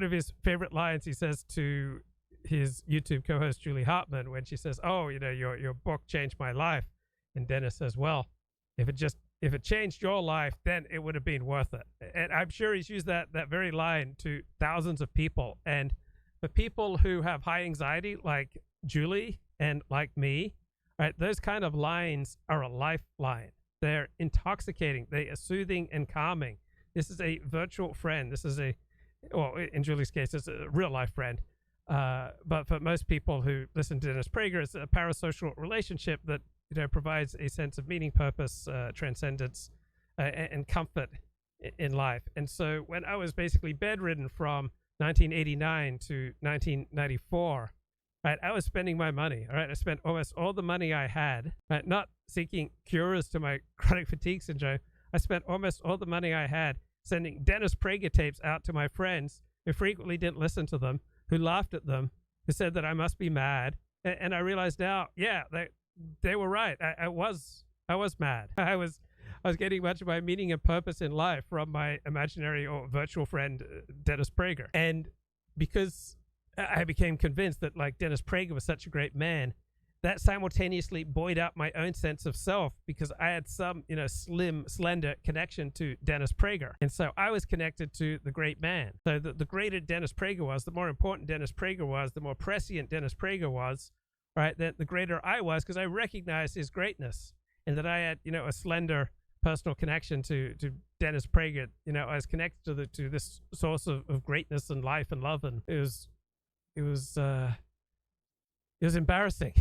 One of his favorite lines he says to his YouTube co-host Julie Hartman when she says, "Oh, your book changed my life," and Dennis says, "Well, if it changed your life, then it would have been worth it." And I'm sure he's used that very line to thousands of people. And for people who have high anxiety, like Julie and like me, right, those kind of lines are a lifeline. They're intoxicating. They are soothing and calming. This is a virtual friend. This is well, in Julie's case, it's a real life friend. But for most people who listen to Dennis Prager, it's a parasocial relationship that provides a sense of meaning, purpose, transcendence, and comfort in life. And so when I was basically bedridden from 1989 to 1994, right, I was spending my money. All right, I spent almost all the money I had, right, not seeking cures to my chronic fatigue syndrome. I spent almost all the money I had sending Dennis Prager tapes out to my friends who frequently didn't listen to them, who laughed at them, who said that I must be mad. And I realized now, yeah, they were right. I was mad. I was getting much of my meaning and purpose in life from my imaginary or virtual friend Dennis Prager. And because I became convinced that like Dennis Prager was such a great man, that simultaneously buoyed up my own sense of self, because I had some slender connection to Dennis Prager. And so I was connected to the great man. So the greater Dennis Prager was, the more important Dennis Prager was, the more prescient Dennis Prager was, right, that the greater I was, because I recognized his greatness, and that I had, a slender personal connection to Dennis Prager. I was connected to this source of greatness and life and love, and it was embarrassing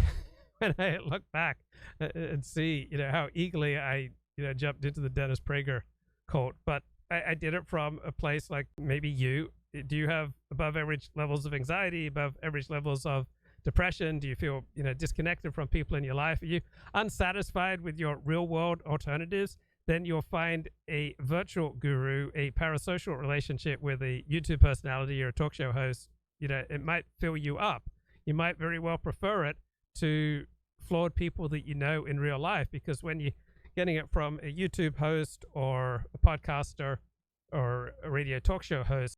when I look back and see, how eagerly I, jumped into the Dennis Prager cult. But I did it from a place like maybe you. Do you have above average levels of anxiety, above average levels of depression? Do you feel, disconnected from people in your life? Are you unsatisfied with your real world alternatives? Then you'll find a virtual guru, a parasocial relationship with a YouTube personality or a talk show host. It might fill you up. You might very well prefer it to flawed people that in real life, because when you're getting it from a YouTube host or a podcaster or a radio talk show host,